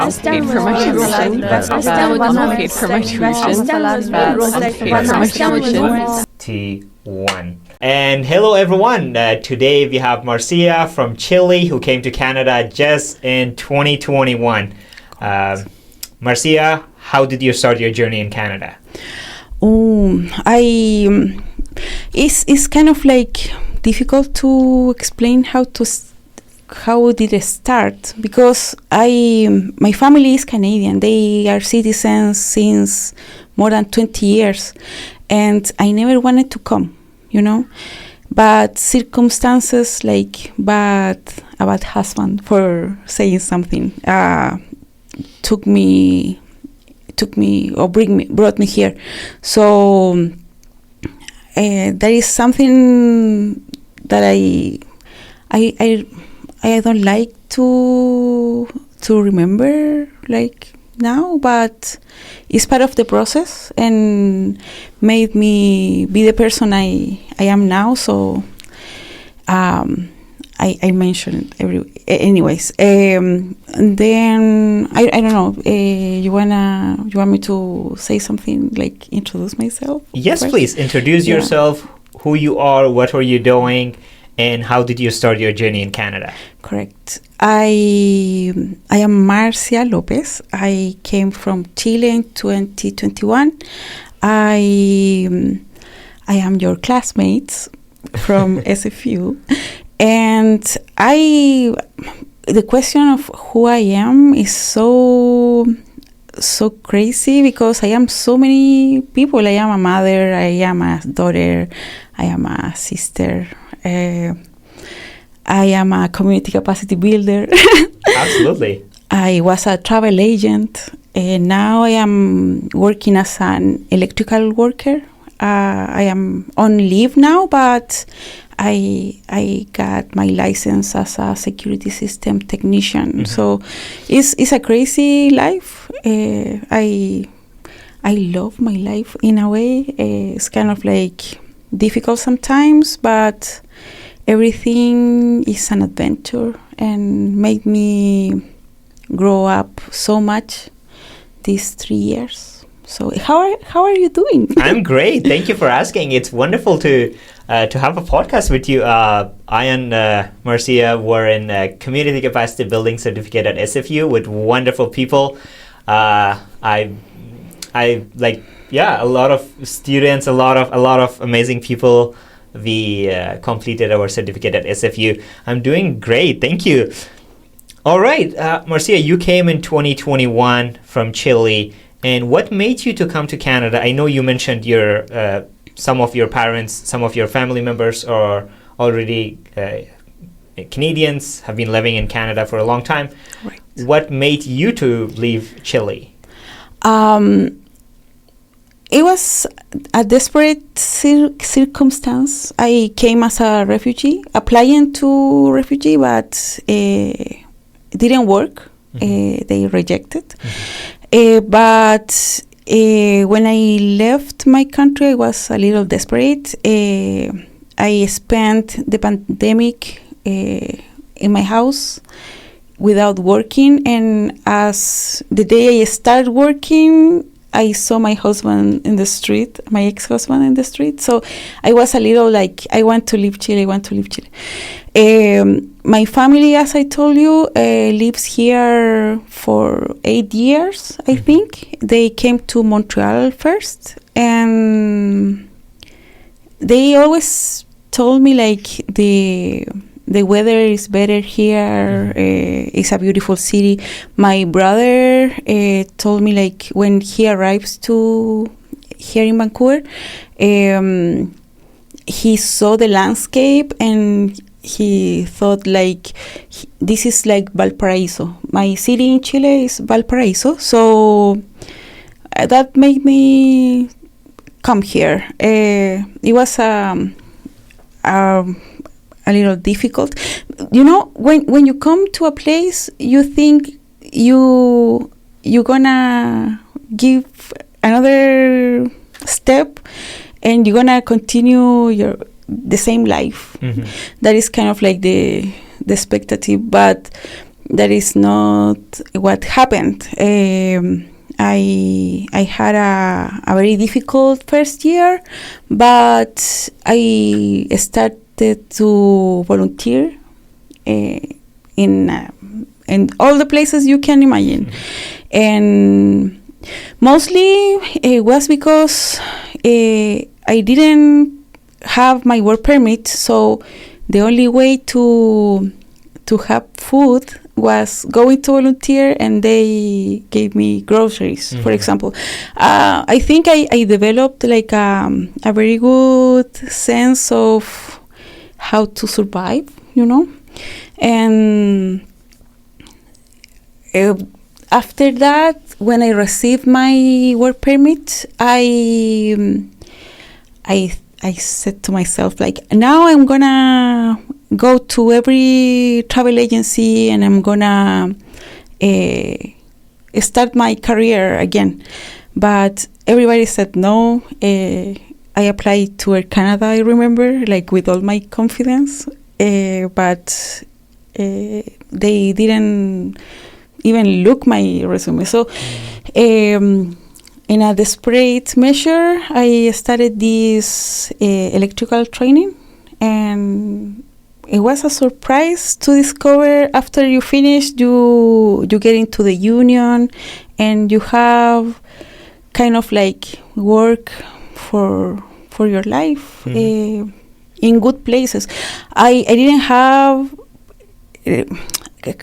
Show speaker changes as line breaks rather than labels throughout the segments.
Paid for my tuition. Paid for my tuition. Paid for my tuition.
T1. And hello everyone, today we have Marcia from Chile who came to Canada just in 2021. Marcia, how did you start your journey in Canada?
It's kind of like difficult to explain how did it start, because my family is Canadian. They are citizens since more than 20 years, and I never wanted to come, but circumstances like a bad husband, for saying something, brought me here. So there is something that I don't like to remember like now, but it's part of the process and made me be the person I am now. So I mentioned it anyways. And then I don't know. You want me to say something, like introduce myself?
Yes, first? Please introduce yourself. Who you are, what are you doing, and how did you start your journey in Canada?
Correct. I am Marcia Lopez. I came from Chile in 2021. I am your classmates from SFU. And the question of who I am is so crazy, because I am so many people. I am a mother, I am a daughter, I am a sister, I am a community capacity builder.
Absolutely.
I was a travel agent, and now I am working as an electrical worker. I am on leave now, but I got my license as a security system technician. Mm-hmm. So it's a crazy life. I love my life in a way. It's kind of like difficult sometimes, but everything is an adventure and made me grow up so much these 3 years. So how are you doing?
I'm great. Thank you for asking. It's wonderful to have a podcast with you. I and Marcia were in a community capacity building certificate at SFU with wonderful people. I like a lot of students, a lot of amazing people. We completed our certificate at SFU. I'm doing great. Thank you. All right, Marcia, you came in 2021 from Chile. And what made you to come to Canada? I know you mentioned some of your parents, some of your family members are already Canadians, have been living in Canada for a long time.
Right.
What made you to leave Chile?
It was a desperate circumstance. I came as a refugee, applying to refugee, but it didn't work. Mm-hmm. They rejected. Mm-hmm. But when I left my country, I was a little desperate. I spent the pandemic in my house without working, and as the day I started working, I saw my husband in the street, my ex-husband in the street. So I was a little like, I want to leave Chile. My family, as I told you, lives here for 8 years, I think. They came to Montreal first, and they always told me like the weather is better here. It's a beautiful city. My brother told me like when he arrives to here in Vancouver, he saw the landscape and he thought like this is like Valparaiso. My city in Chile is Valparaiso, so that made me come here. It was a little difficult. When you come to a place, you think you're gonna give another step and you're gonna continue the same life. Mm-hmm. That is kind of like the expectative, but that is not what happened. I had a very difficult first year, but I started to volunteer in all the places you can imagine. And mostly it was because I didn't have my work permit, so the only way to have food was going to volunteer, and they gave me groceries, for example. I think I developed like a very good sense of how to survive, and after that, when I received my work permit, I said to myself, like, now I'm gonna go to every travel agency and I'm gonna start my career again. But everybody said no. I applied to U.S Canada, I remember, like with all my confidence, but they didn't even look my resume. So in a desperate measure, I started this electrical training, and it was a surprise to discover after you finish, you get into the union, and you have kind of like work for your life in good places. I didn't have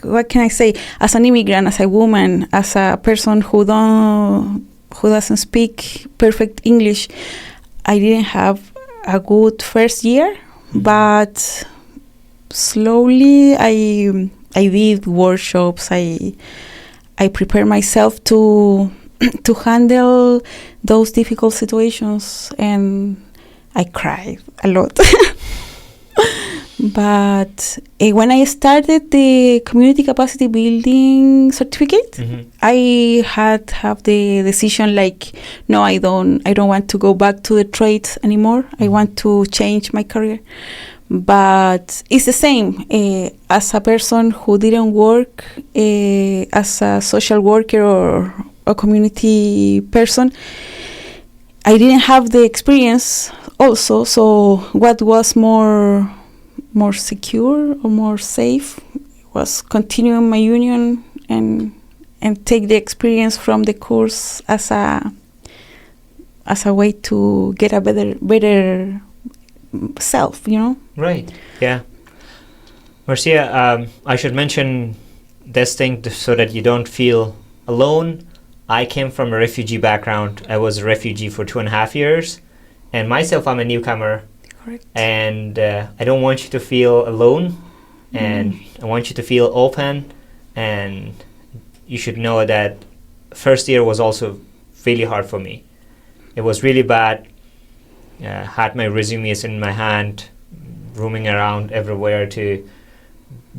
what can I say, as an immigrant, as a woman, as a person who doesn't speak perfect English, I didn't have a good first year, but slowly I did workshops. I prepared myself to handle those difficult situations, and I cried a lot. But when I started the community capacity building certificate, I had have the decision like, no, I don't want to go back to the trades anymore. I want to change my career. But it's the same. As a person who didn't work as a social worker or a community person, I didn't have the experience also. So what was more secure or more safe was continuing my union and take the experience from the course as a way to get a better self,
Right. Yeah. Marcia, I should mention this thing so that you don't feel alone. I came from a refugee background. I was a refugee for 2.5 years, and myself, I'm a newcomer.
Correct.
And I don't want you to feel alone, and I want you to feel open, and you should know that first year was also really hard for me. It was really bad. Had my resumes in my hand, roaming around everywhere to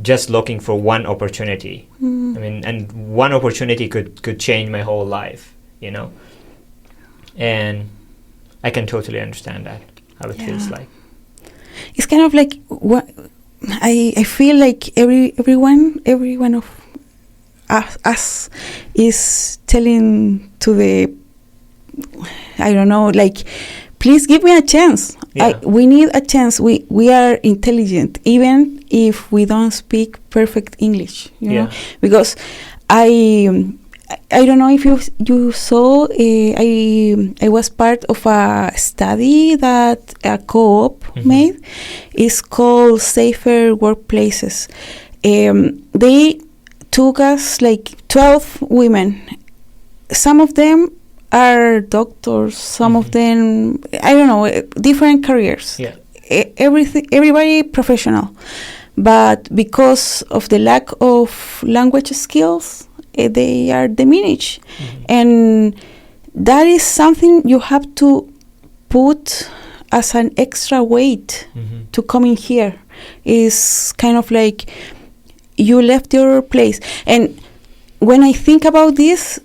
just looking for one opportunity. I mean, and one opportunity could change my whole life, and I can totally understand that, how it feels like.
It's kind of like what I feel like everyone of us is telling to the, I don't know, like, please give me a chance.
Yeah.
We need a chance. We are intelligent, even if we don't speak perfect English, know, because I don't know if you saw, I was part of a study that a co-op made. It's called Safer Workplaces. They took us like 12 women. Some of them are doctors, some of them, I don't know, different careers.
Yeah.
Everybody professional. But because of the lack of language skills, they are diminished. And that is something you have to put as an extra weight to coming here. Is kind of like you left your place. And when I think about this,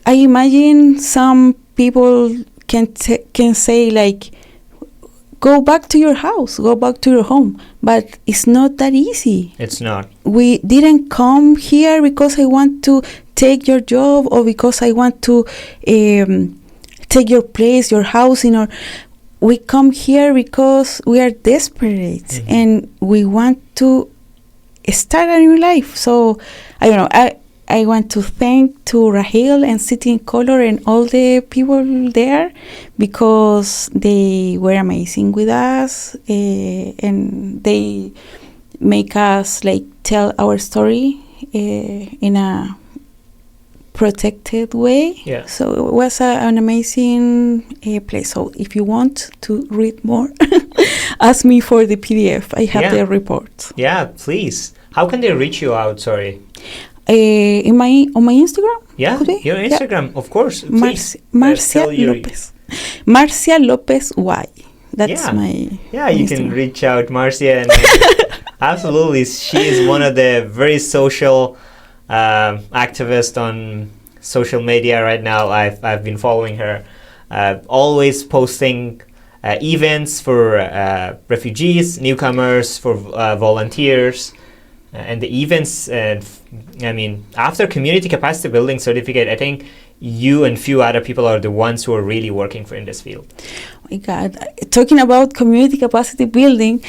I imagine some people can say like, go back to your house, go back to your home. But it's not that easy.
It's not.
We didn't come here because I want to take your job or because I want to take your place, your housing, or we come here because we are desperate and we want to start a new life. So I don't know. I want to thank to Rahel and City in Color and all the people there because they were amazing with us and they make us like tell our story in a protected way.
Yeah.
So it was an amazing place. So if you want to read more, ask me for the PDF. I have the report.
Yeah, please. How can they reach you out? Sorry.
On my Instagram.
Yeah, your Instagram, of course.
Marcia Lopez. Marcia Lopez Y. That's my.
Yeah, you
Instagram.
can reach out, Marcia, and absolutely, she is one of the very social activists on social media right now. I've been following her, always posting events for refugees, newcomers, for volunteers. And the events, I mean, after community capacity building certificate, I think you and few other people are the ones who are really working in this field.
Oh my God, talking about community capacity building,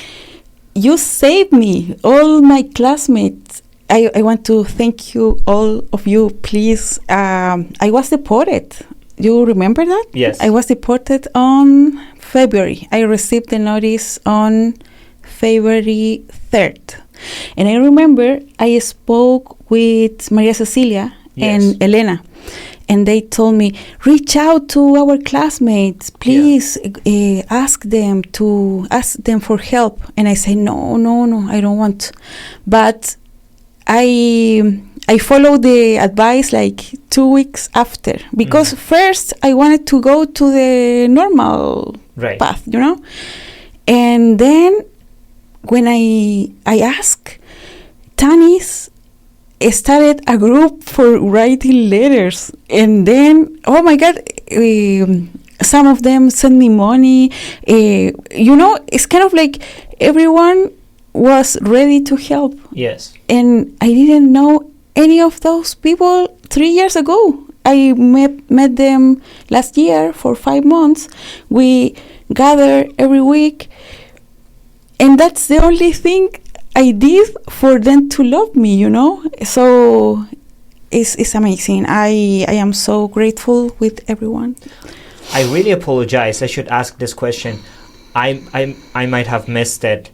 you saved me, all my classmates. I want to thank you, all of you, please. I was deported. You remember that?
Yes.
I was deported on February. I received the notice on February 3rd. And I remember I spoke with Maria Cecilia and Elena, and they told me, reach out to our classmates, please ask them for help. And I say, no, I don't want. But I followed the advice like 2 weeks after, because first I wanted to go to the normal path, you know, and then when I asked, Tanis started a group for writing letters, and then, oh my God, some of them sent me money. You know, it's kind of like everyone was ready to help.
Yes.
And I didn't know any of those people 3 years ago. I met them last year for 5 months. We gather every week. And that's the only thing I did for them to love me, you know? So it's amazing. I am so grateful with everyone.
I really apologize. I should ask this question. I might have missed it.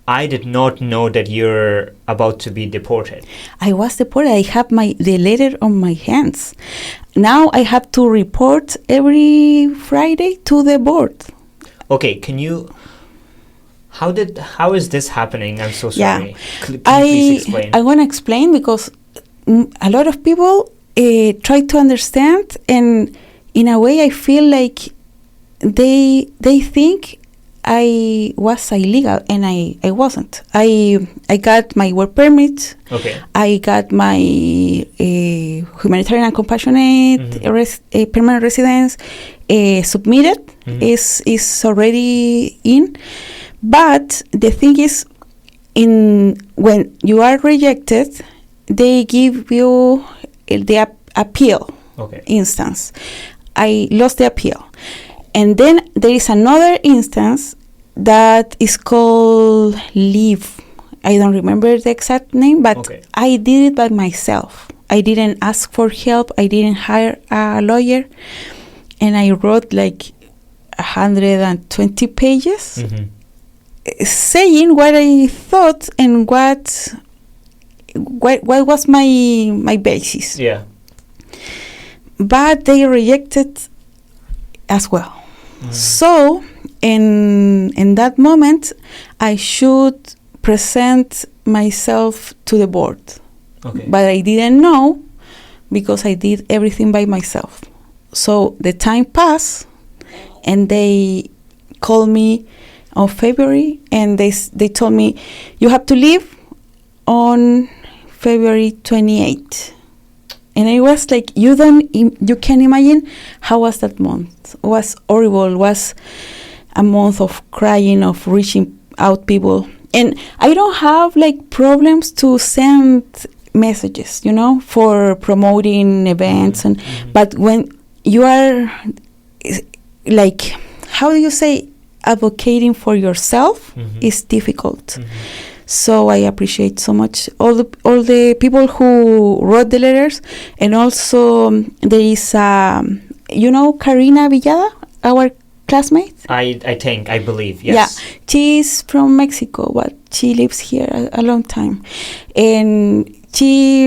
I did not know that you're about to be deported. I
was deported. I have the letter on my hands. Now I have to report every Friday to the board.
Okay, can you... How is this happening? I'm so sorry. Can you please explain?
I want to explain because a lot of people try to understand, and in a way I feel like they think I was illegal, and I wasn't. I got my work permit.
Okay.
I got my humanitarian and compassionate permanent residence submitted. Is already in. But the thing is, when you are rejected, they give you the appeal instance. I lost the appeal. And then there is another instance that is called leave. I don't remember the exact name, but I did it by myself. I didn't ask for help. I didn't hire a lawyer. And I wrote like 120 pages. Saying what I thought and what was my basis.
Yeah.
But they rejected as well. So in that moment, I should present myself to the board. But I didn't know because I did everything by myself. So the time passed, and they called me on February, and they told me, you have to leave on February 28th. And I was like, you can imagine how was that month. It was horrible. It was a month of crying, of reaching out people. And I don't have like problems to send messages, for promoting events. But when you are like, how do you say, advocating for yourself is difficult. So I appreciate so much all the people who wrote the letters. And also there is Karina Villada, our classmate.
I believe, yes.
Yeah, she's from Mexico, but she lives here a long time, and she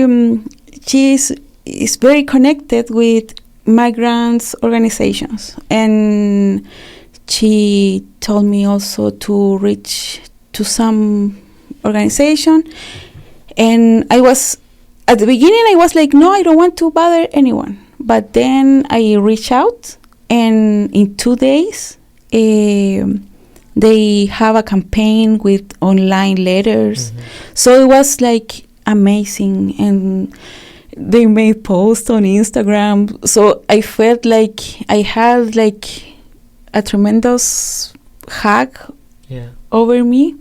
is very connected with migrants organizations, and she told me also to reach to some organization. And I was at the beginning, I was like, no, I don't want to bother anyone. But then I reached out, and in 2 days, they have a campaign with online letters. So it was like amazing, and they made posts on Instagram. So I felt like I had like a tremendous hug over me,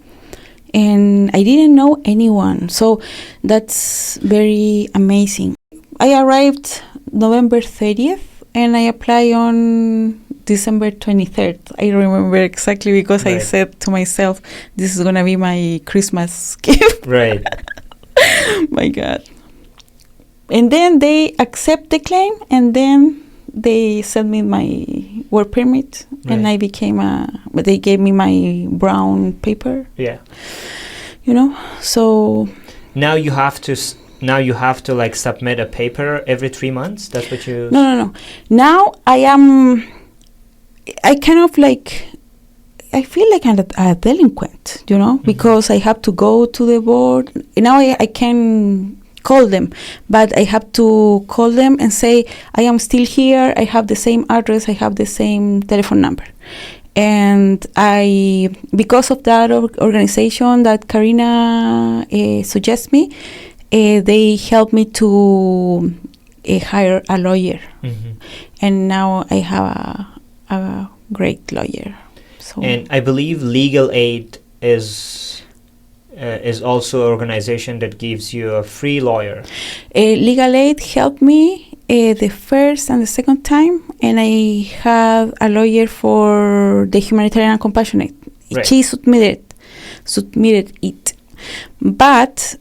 and I didn't know anyone. So that's very amazing. I arrived November 30th, and I applied on December 23rd. I remember exactly because I said to myself, this is going to be my Christmas gift.
Right.
My God. And then they accept the claim, and then they sent me my work permit, and I became but they gave me my brown paper.
Yeah.
So
now you have to like submit a paper every 3 months. That's what you.
No. Now I kind of like, I feel like I'm a delinquent, because I have to go to the board. Now I can call them, but I have to call them and say, I am still here, I have the same address, I have the same telephone number. And because of that organization that Karina suggests me, they helped me to hire a lawyer. And now I have a great lawyer. So.
And I believe Legal Aid is also an organization that gives you a free lawyer.
Legal Aid helped me the first and the second time, and I had a lawyer for the humanitarian and compassionate.
Right.
She submitted it, but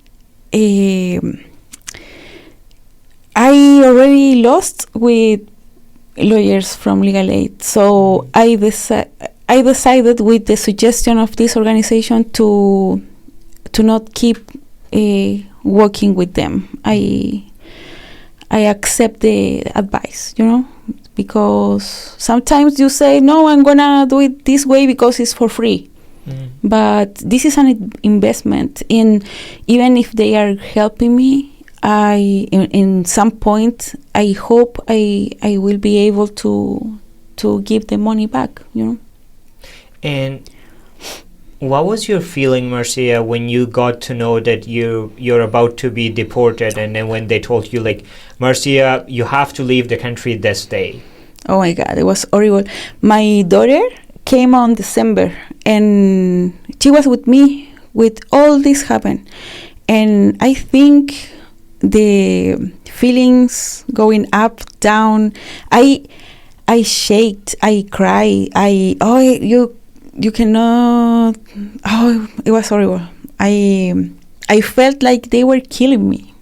I already lost with lawyers from Legal Aid, so I decided with the suggestion of this organization to not keep working with them. I accept the advice, because sometimes you say, no, I'm gonna do it this way because it's for free. But this is an investment in, even if they are helping me, in some point I hope I will be able to give the money back,
And what was your feeling, Marcia, when you got to know that you're about to be deported, and then when they told you, like, Marcia, you have to leave the country this day?
Oh my God, it was horrible. My daughter came on December, and she was with me with all this happened. And I think the feelings going up, down, I shaked, I cried, you cannot. Oh, it was horrible. I felt like they were killing me.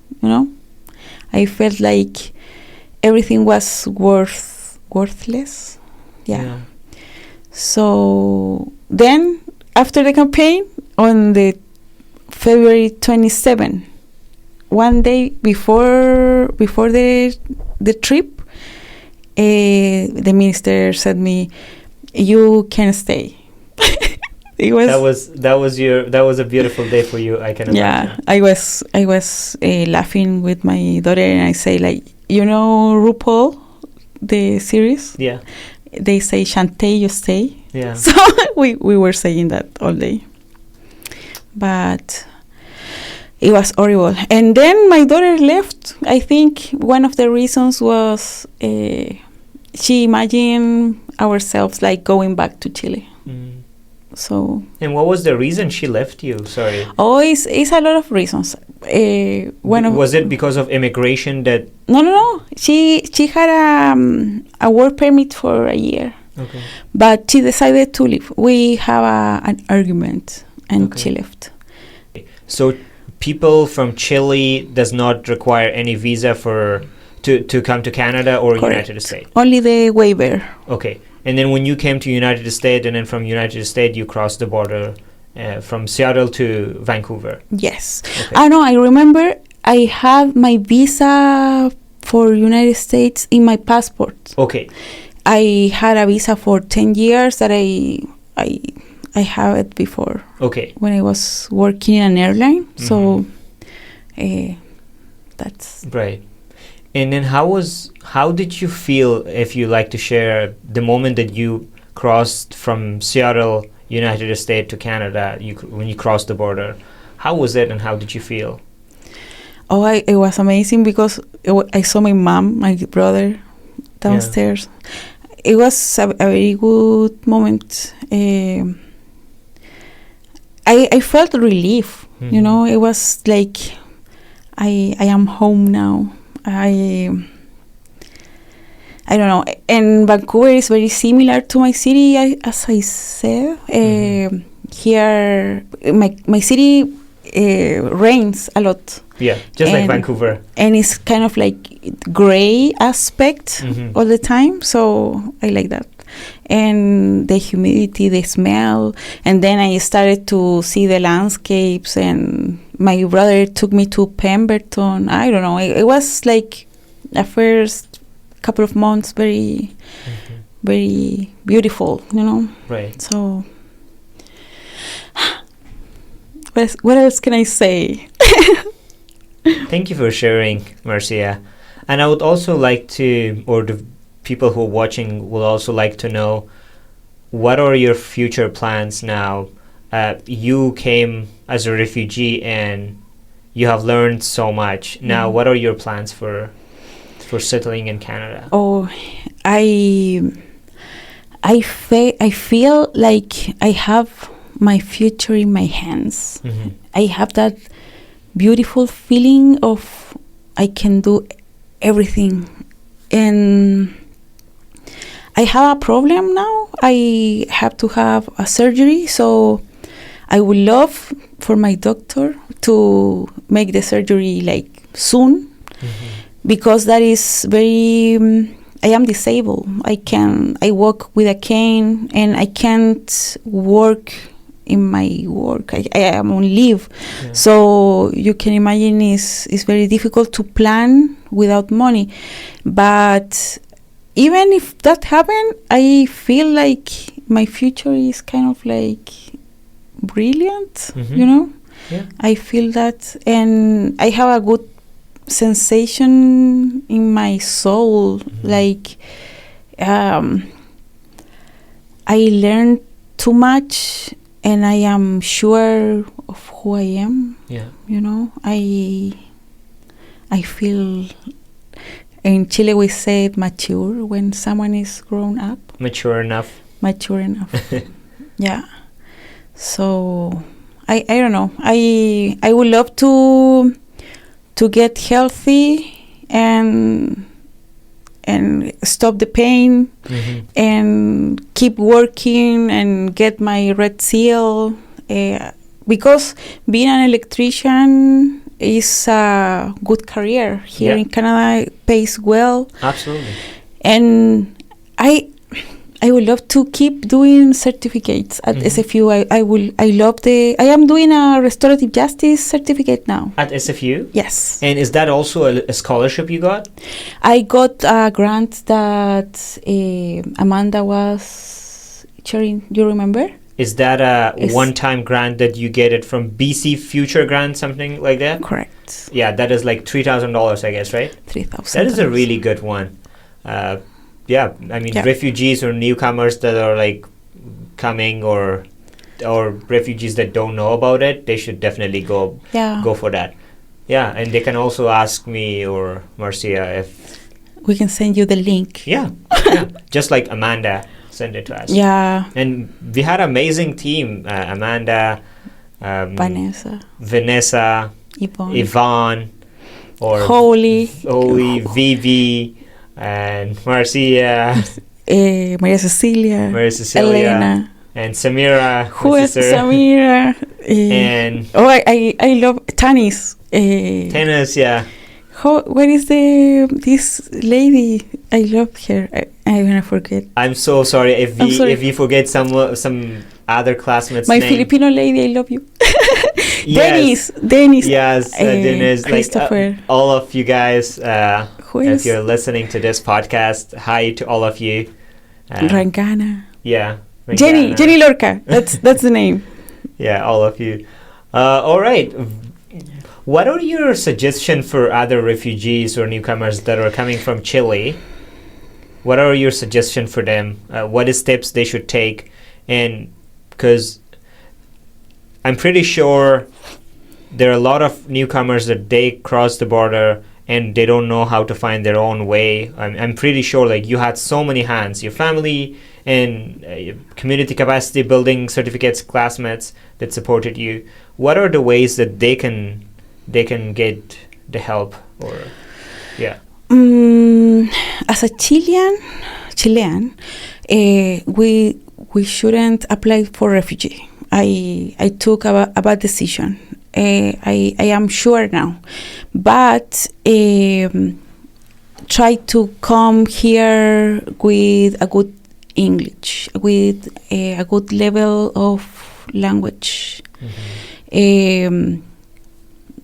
I felt like everything was worthless. Yeah. So then, after the campaign, on the February 27, one day before the trip, the minister said me, "You can stay." It was
that was a beautiful day for you, I can imagine.
Yeah, I was laughing with my daughter, and I say, like, RuPaul, the series.
Yeah.
They say, "Shantae, you stay."
Yeah.
So we were saying that all day, but it was horrible. And then my daughter left. I think one of the reasons was she imagined ourselves like going back to Chile. So.
And what was the reason she left you? Sorry.
Oh, it's a lot of reasons.
Was it because of immigration that?
No. She had a work permit for a year.
Okay.
But she decided to leave. We have an argument, and she left.
So people from Chile does not require any visa to come to Canada or
Correct.
United States?
Only the waiver.
Okay. And then when you came to United States, and then from United States you crossed the border from Seattle to Vancouver?
Yes.
Okay.
I remember I had my visa for United States in my passport.
Okay.
I had a visa for 10 years that I have it before.
Okay.
When I was working in an airline. So that's
right. And then how did you feel, if you like to share, the moment that you crossed from Seattle, United States to Canada, when you crossed the border? How was it and how did you feel?
Oh, it was amazing because I saw my mom, my brother downstairs. It was a very good moment. I felt relief, you know. It was like I am home now. I don't know. And Vancouver is very similar to my city, as I said. Here, my city rains a lot.
Yeah, just like Vancouver.
And it's kind of like gray aspect all the time, so I like that. And the humidity, the smell, and then I started to see the landscapes, and my brother took me to Pemberton. I don't know, it was like the first couple of months very very beautiful, you know.
Right.
So what else can I say?
Thank you for sharing, Marcia. And I would also like to, or the people who are watching will also like to know, what are your future plans now? You came as a refugee and you have learned so much. Now, what are your plans for settling in Canada?
Oh, I feel like I have my future in my hands. I have that beautiful feeling of I can do everything. And I have a problem now. I have to have a surgery, so I would love for my doctor to make the surgery like soon, because that is very I am disabled. I walk with a cane and I can't work in my work. I am on leave. So you can imagine it's very difficult to plan without money. But even if that happened, I feel like my future is kind of like brilliant, you know?
Yeah.
I feel that, and I have a good sensation in my soul. Like I learned too much, and I am sure of who I am.
Yeah.
You know, I feel, in Chile we say mature when someone is grown up.
Mature enough.
Yeah. So I don't know. I would love to get healthy and stop the pain and keep working and get my red seal, because being an electrician is a good career here in Canada. It pays well.
Absolutely.
And I would love to keep doing certificates at SFU. I am doing a restorative justice certificate now.
At SFU?
Yes.
And is that also a scholarship you got?
I got a grant that Amanda was sharing. You remember?
Is that a one-time grant that you get it from BC Future Grant, something like that?
Correct.
Yeah, that is like $3,000, I guess, right?
$3,000.
That is a really good one. Yeah, I mean, refugees or newcomers that are like coming, or refugees that don't know about it, they should definitely go for that. Yeah, and they can also ask me or Marcia if
we can send you the link.
Yeah, just like Amanda. send it to us.
Yeah.
And we had an amazing team, Amanda, Vanessa, Yvonne, or
Holy,
Vivi, and Marcia,
Maria Cecilia, Elena,
and Samira.
Who is Samira?
And
I love tennis.
Tennis, yeah.
Where is this lady? I love her. I'm gonna forget.
I'm so sorry if we forget some other classmates.
My name. Filipino lady, I love you.
Yes.
Dennis.
Yes, Dennis.
Christopher.
All of you guys. If you're listening to this podcast, hi to all of you.
Rangana.
Yeah.
Rangana. Jenny Lorca. That's the name.
Yeah, all of you. All right. What are your suggestions for other refugees or newcomers that are coming from Chile? What are your suggestions for them? What steps they should take? And because I'm pretty sure there are a lot of newcomers that they cross the border and they don't know how to find their own way. I'm pretty sure like you had so many hands, your family and community capacity building certificates, classmates that supported you. What are the ways that they can get the help? Or
as a Chilean, we shouldn't apply for refugee. I took a bad decision. I am sure now, but try to come here with a good English, with a good level of language.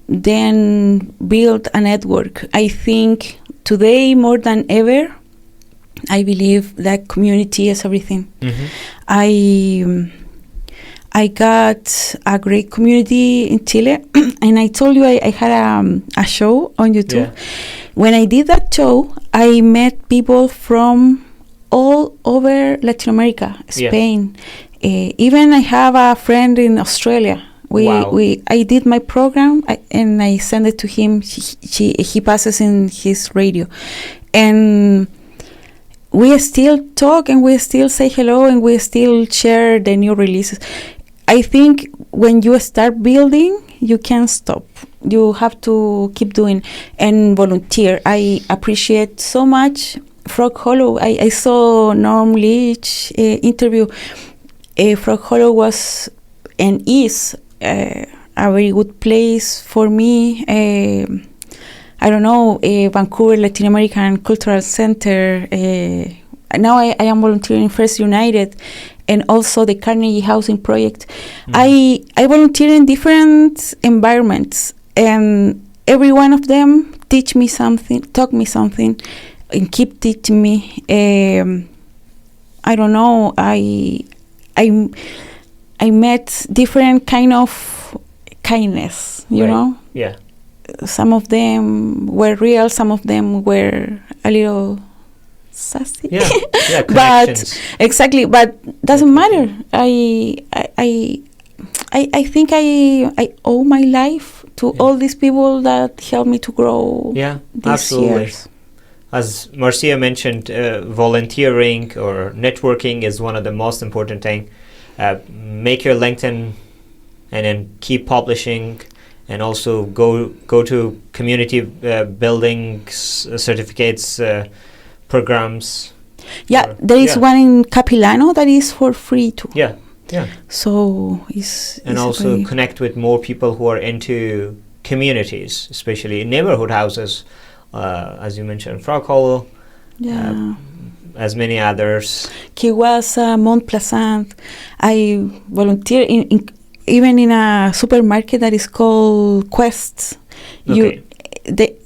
Then build a network. I think today more than ever, I believe that community is everything. I got a great community in Chile, and I told you I had a show on YouTube. Yeah. When I did that show, I met people from all over Latin America, Spain. Even I have a friend in Australia. I did my program and I sent it to him. He passes in his radio, and we still talk and we still say hello and we still share the new releases. I think when you start building, you can't stop. You have to keep doing and volunteer. I appreciate so much Frog Hollow. I saw Norm Leach interview. Frog Hollow was and is a very good place for me. I don't know, Vancouver Latin American Cultural Center. Now I am volunteering in First United and also the Carnegie Housing Project. I volunteer in different environments, and every one of them teach me something, taught me something, and keep teaching me. I don't know, I met different kind of kindness, you know?
Yeah.
Some of them were real, some of them were a little sassy.
Yeah,
but exactly, but doesn't matter. I think I owe my life to all these people that helped me to grow.
Yeah,
these
absolutely.
Years.
As Marcia mentioned, volunteering or networking is one of the most important thing. Make your LinkedIn and then keep publishing, and also go to community building certificates programs.
Yeah, there is one in Capilano that is for free too.
Yeah.
So it's
also connect with more people who are into communities, especially in neighborhood houses, as you mentioned, Frog Hollow.
Yeah.
As many others.
Kiwasa, Mont Pleasant. I volunteer even in a supermarket that is called Quest.
Okay.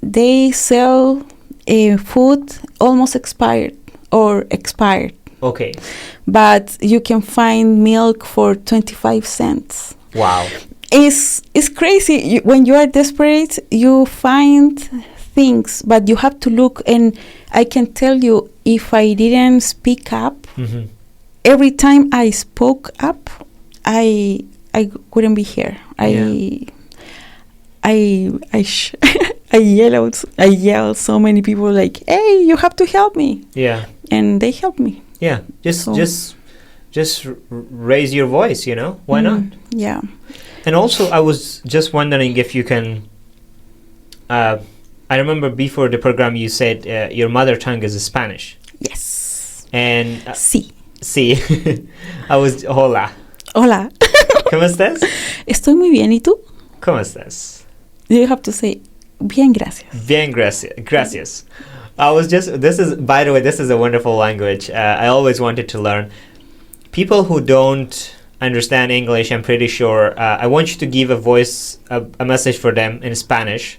They sell food almost expired. Okay. But you can find milk for 25 cents.
Wow.
It's crazy. When you are desperate, you find things, but you have to look. And I can tell you, if I didn't speak up, every time I spoke up, I wouldn't be here. I yelled so many people like, hey, you have to help me.
Yeah.
And they helped me.
Yeah, just raise your voice, why not?
Yeah.
And also, I was just wondering if you can, I remember before the program you said your mother tongue is Spanish.
Yes.
And
Sí.
Sí. Hola.
Hola.
¿Cómo estás?
Estoy muy bien, ¿y tú?
¿Cómo estás?
You have to say, bien, gracias.
Bien, gracias. By the way, this is a wonderful language. I always wanted to learn. People who don't understand English, I'm pretty sure, I want you to give a message for them in Spanish.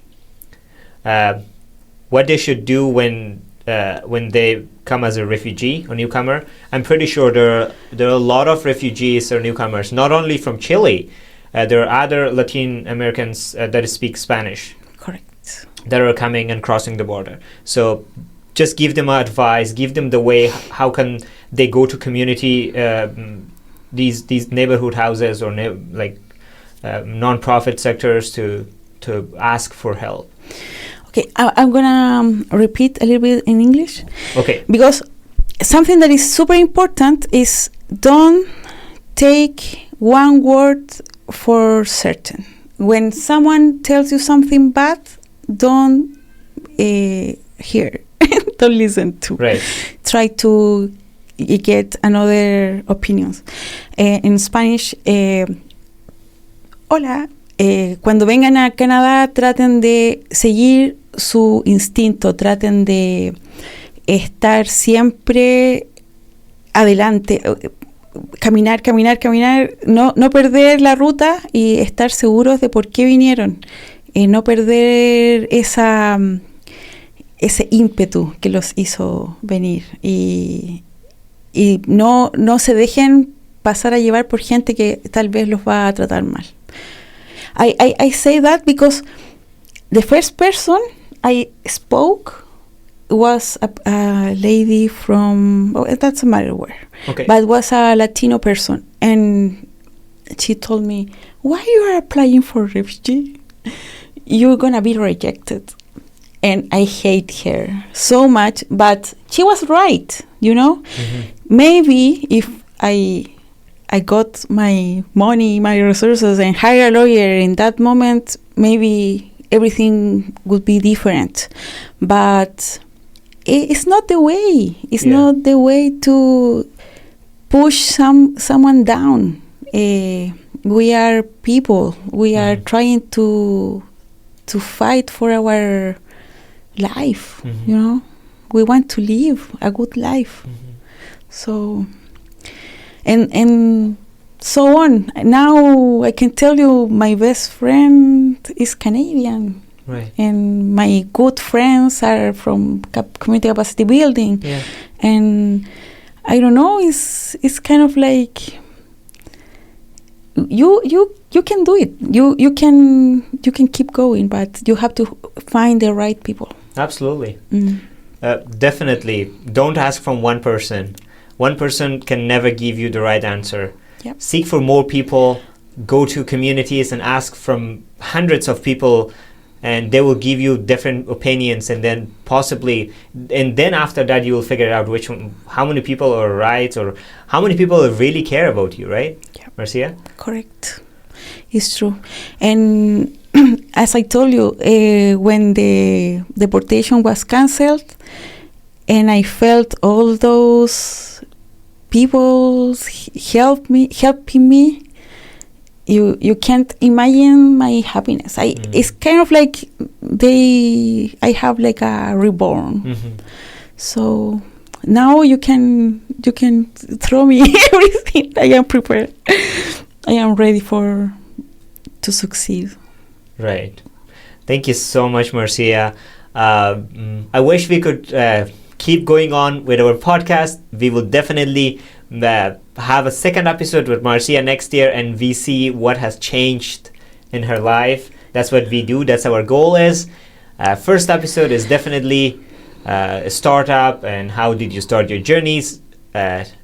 What they should do when they come as a refugee or newcomer. I'm pretty sure there are a lot of refugees or newcomers, not only from Chile. There are other Latin Americans that speak Spanish.
Correct.
That are coming and crossing the border. So just give them advice, give them the way, how can they go to community, these neighborhood houses or non-profit sectors to ask for help.
Okay, I'm gonna repeat a little bit in English.
Okay.
Because something that is super important is don't take one word for certain. When someone tells you something bad, don't hear, don't listen to.
Right.
Try to get another opinions. In Spanish, hola. Cuando vengan a Canadá, traten de seguir su instinto, traten de estar siempre adelante, caminar, no perder la ruta y estar seguros de por qué vinieron, no perder ese ímpetu que los hizo venir y no se dejen pasar a llevar por gente que tal vez los va a tratar mal. I say that because the first person I spoke was a lady from, it doesn't matter where,
okay,
but was a Latino person, and she told me, why you are applying for refugee? You're gonna be rejected. And I hate her so much, but she was right,
Mm-hmm.
Maybe if I got my money, my resources, and hired a lawyer in that moment, maybe everything would be different. But it's not the way. It's not the way to push someone down. We are people. We are trying to fight for our life.
Mm-hmm.
We want to live a good life.
Mm-hmm.
So. And so on. Now I can tell you my best friend is Canadian.
Right.
And my good friends are from community capacity building.
Yeah.
And I don't know, it's kind of like you can do it. You can keep going, but you have to find the right people.
Absolutely. Definitely. Don't ask from one person. One person can never give you the right answer.
Yep.
Seek for more people, go to communities and ask from hundreds of people, and they will give you different opinions, and then after that you will figure out how many people are right or how many people really care about you, right?
Yeah.
Marcia?
Correct. It's true. And as I told you, when the deportation was cancelled, and I felt all those people helping me, you can't imagine my happiness. It's kind of like I have like a reborn.
Mm-hmm.
So now you can throw me everything. I am prepared. I am ready to succeed.
Right. Thank you so much, Marcia. I wish we could keep going on with our podcast. We will definitely have a second episode with Marcia next year, and we see what has changed in her life. That's what we do. That's our goal is. First episode is definitely a startup and how did you start your journeys.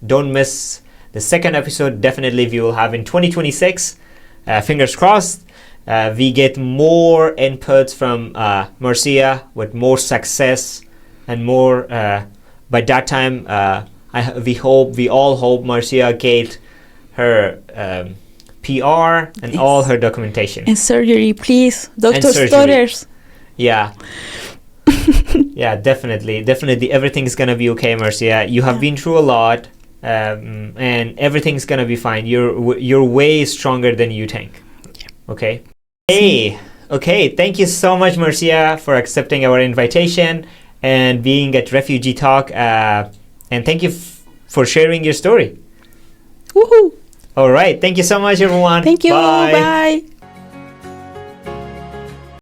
Don't miss the second episode. Definitely we will have in 2026. Fingers crossed. We get more inputs from Marcia with more success and more. By that time, we all hope Marcia get her PR and
Yes.
all her documentation.
And surgery, please, doctor's
surgery.
daughters.
Yeah. Yeah, definitely. Everything's gonna be okay, Marcia. You have been through a lot, and everything's gonna be fine. You're way stronger than you think. Okay. Hey. Okay. Thank you so much, Marcia, for accepting our invitation and being at Refugee Talk. And thank you for sharing your story.
Woohoo!
All right. Thank you so much, everyone.
Thank you.
Bye.
Bye.